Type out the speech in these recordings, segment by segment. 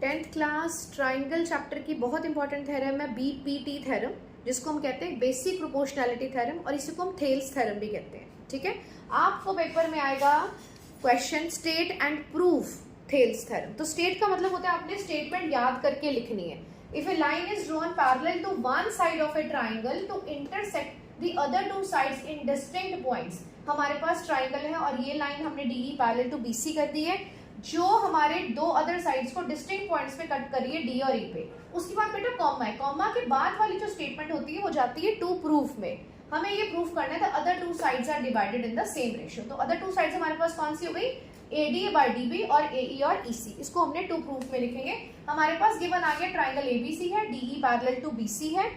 10th class triangle chapter की बहुत important theorem है बीपीटी थ्योरम, जिसको हम कहते हैं बेसिक प्रोपोर्शनैलिटी थ्योरम, और इसी को हम थेल्स थ्योरम भी कहते हैं। ठीक है, आपको पेपर में आएगा question state and proof Thales theorem. तो स्टेट का मतलब होता है आपने स्टेटमेंट याद करके लिखनी है। If a line is drawn parallel to one side of a triangle to intersect the other two sides in distinct points. हमारे पास ट्राइंगल है और ये लाइन हमने डीई पैरेलल टू बीसी कर दी है, जो हमारे दो अदर साइड्स को डिस्टिंक्ट पॉइंट्स पे कट करिए डी और ई पे। उसके बाद बेटा कॉमा है, कॉमा के बाद वाली जो स्टेटमेंट होती है वो जाती है टू प्रूफ में। हमें ये प्रूफ करना है the other two sides are divided in the same ratio. तो अदर टू साइड्स हमारे पास कौन सी हो गई, एडी बाय डीबी और एई और ईसी। इसको हमने टू प्रूफ में लिखेंगे। हमारे पास गिवन आ गया ट्राइंगल एबीसी है, डीई पैरेलल टू बीसी है,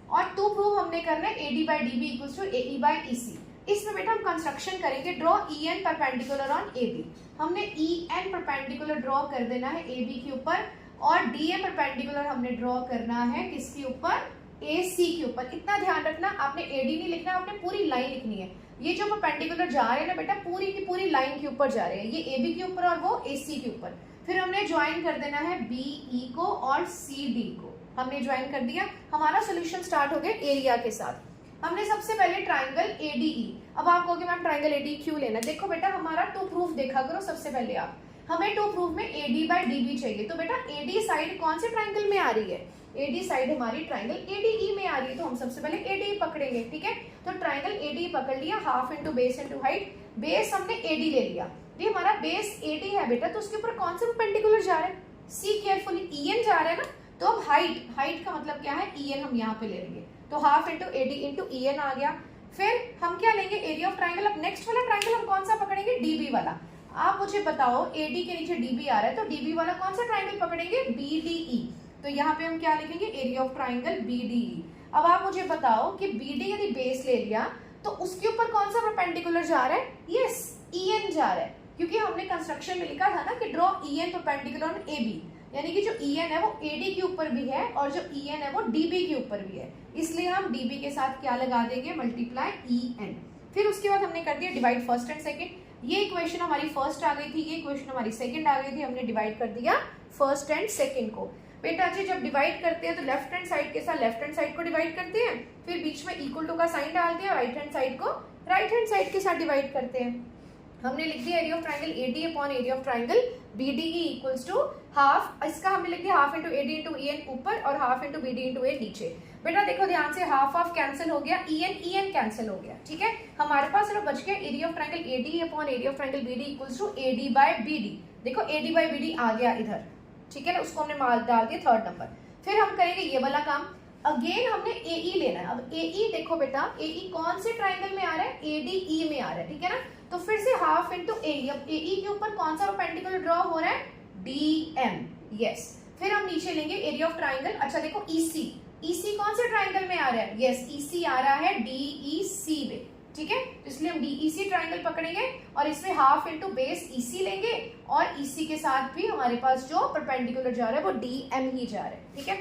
और टू प्रूफ हमने करना है AD by DB equals to AE by EC. इसमें बेटा हम कंस्ट्रक्शन करेंगे, draw EN perpendicular on AB। हमने EN परपेंडिकुलर ड्रॉ कर देना है AB के ऊपर, और DM परपेंडिकुलर हमने ड्रॉ करना है किसके ऊपर, AC के ऊपर। इतना ध्यान रखना, आपने AD नहीं लिखना, आपने पूरी लाइन लिखनी है। ये जो परपेंडिकुलर जा रहे हैं ना बेटा, पूरी की पूरी लाइन के ऊपर जा रहे हैं, ये AB के ऊपर और वो AC के ऊपर। फिर हमने ज्वाइन कर देना है BE को और CD को, हमने ज्वाइन कर दिया। हमारा सोल्यूशन स्टार्ट हो गया एरिया के साथ। हमने सबसे पहले ट्राइंगल ADE। अब आप कहोगे मैम ट्राइंगल ADE क्यों लेना? देखो बेटा, हमारा टू प्रूफ देखा करो सबसे पहले आप। हमें टू प्रूफ में AD बाय DB चाहिए। तो बेटा AD साइड कौन से ट्राइंगल में आ रही है? AD साइड हमारी ट्राइंगल ADE में आ रही है, तो हम सबसे पहले ADE पकड़ेंगे। ठीक है, तो ट्राइंगल ADE पकड़ लिया, half into base into height. Base हमने AD ले लिया, ये हमारा बेस AD है बेटा, तो उसके ऊपर कौन सा परपेंडिकुलर जा रहा है? सी केयरफुली, EN जा रहा है ना। तो अब हाइट का मतलब क्या है, EN हम यहाँ पे ले लेंगे, तो half into AD into EN आ गया। फिर हम क्या लेंगे, एरिया ऑफ ट्राइंगल। अब नेक्स्ट वाला ट्राइंगल हम कौन सा पकड़ेंगे, DB वाला। आप मुझे बताओ, AD के नीचे DB आ रहा है, तो DB वाला कौन सा ट्राइंगल पकड़ेंगे, BDE। तो यहाँ पे हम क्या लिखेंगे, एरिया ऑफ ट्राइंगल BDE। अब आप मुझे बताओ कि BD यदि बेस ले लिया तो उसके ऊपर कौन सा परपेंडिकुलर जा रहा है, यस EN जा रहा है, क्योंकि हमने कंस्ट्रक्शन में लिखा था ना कि draw EN perpendicular on AB, यानी कि जो EN है वो AD के ऊपर भी है और जो EN है वो DB के ऊपर भी है, इसलिए हम DB के साथ क्या लगा देंगे, मल्टीप्लाई EN। फिर उसके बाद हमने कर दिया डिवाइड फर्स्ट एंड सेकंड। ये इक्वेशन हमारी फर्स्ट आ गई थी, ये इक्वेशन हमारी सेकंड आ गई थी, हमने डिवाइड कर दिया फर्स्ट एंड सेकंड को। बेटा जी जब डिवाइड करते हैं तो लेफ्ट हैंड साइड के साथ लेफ्ट हैंड साइड को डिवाइड करते हैं, फिर बीच में इक्वल टू का साइन डालते हैं, राइट हैंड साइड को राइट हैंड साइड के साथ डिवाइड करते हैं। हमने लिख दिया area of triangle AD upon area of triangle BDE equals to half, इसका हमने लिख दिया half into AD into EN ऊपर और half into BD into A नीचे। बेटा देखो ध्यान से, हाफ हाफ कैंसिल हो गया, EN कैंसिल हो गया। ठीक है, हमारे पास सिर्फ बच गया area of triangle AD upon area of triangle BD equals to AD by BD। देखो AD बाय BD आ गया इधर, ठीक है ना, उसको हमने माल डाल दिया थर्ड नंबर। फिर हम करेंगे ये वाला काम, अगेन हमने AE लेना है। अब AE देखो बेटा, AE कौन से ट्राइंगल में आ रहा है, ADE में आ रहा है, ठीक है ना। तो फिर से हाफ इंटू AE। अब AE के ऊपर कौन सा परपेंडिकुलर ड्रॉ हो रहा है, DM, यस। फिर हम नीचे लेंगे एरिया ऑफ ट्राइंगल। अच्छा देखो EC कौन से ट्राइंगल में आ रहा है, यस EC आ रहा है DEC में, ठीक है। तो इसलिए हम DEC ट्राइंगल पकड़ेंगे और इसमें हाफ इंटू बेस EC लेंगे, और EC के साथ भी हमारे पास जो परपेंडिकुलर जा रहा है वो DM ही जा रहा है, ठीक है।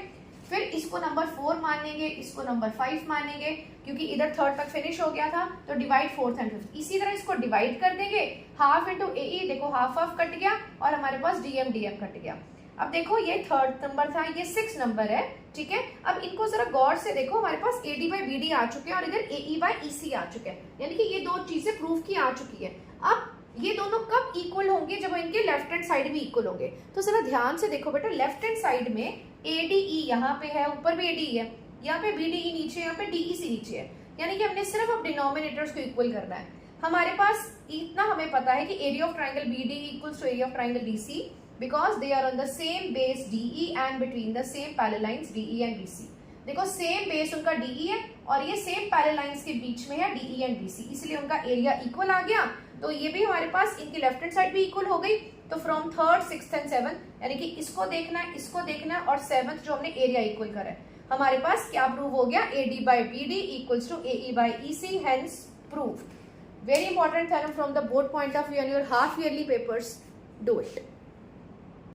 फिर इसको नंबर 4 मानेंगे, इसको नंबर 5 मानेंगे, क्योंकि इधर थर्ड तक फिनिश हो गया था, तो डिवाइड फोर्थ एंड फिफ्थ। इसी तरह इसको डिवाइड कर देंगे, हाफ इंटू AE, देखो हाफ हाफ कट गया और हमारे पास DM कट गया। अब देखो ये थर्ड नंबर था, ये 6 नंबर है, ठीक है। अब इनको जरा गौर से देखो, हमारे पास AD बाय BD आ चुके हैं और इधर AE बाय EC आ चुके हैं, यानी कि ये दो चीजें प्रूफ की आ चुकी है। अब ये दोनों कब इक्वल होंगे, जब इनके लेफ्ट हैंड साइड भी इक्वल होंगे। तो जरा ध्यान से देखो बेटा, लेफ्ट हैंड साइड में ADE यहाँ पे है, ऊपर भी ADE है, यहाँ पे BDE नीचे, यहाँ पे DEC नीचे है, यानी कि हमने सिर्फ अब डिनोमिनेटर्स को इक्वल करना है। हमारे पास इतना हमें पता है कि area of triangle BDE equals to area of triangle DC because they are on the same base DE and between the same parallel lines DE and BC। देखो सेम बेस उनका DE है और ये सेम पैरेलल लाइंस के बीच में है DE and BC, इसलिए उनका एरिया इक्वल आ गया। तो ये भी हमारे पास इनकी लेफ्ट हैंड साइड भी इक्वल हो गई। तो from third, sixth and seventh, यानी कि इसको देखना है, इसको देखना है, और सेवंथ जो हमने एरिया इक्वल करा है, हमारे पास क्या प्रूव हो गया, AD by BD equals to AE by EC, hence prove. Very important theorem from the board point of view and your half yearly papers, do it.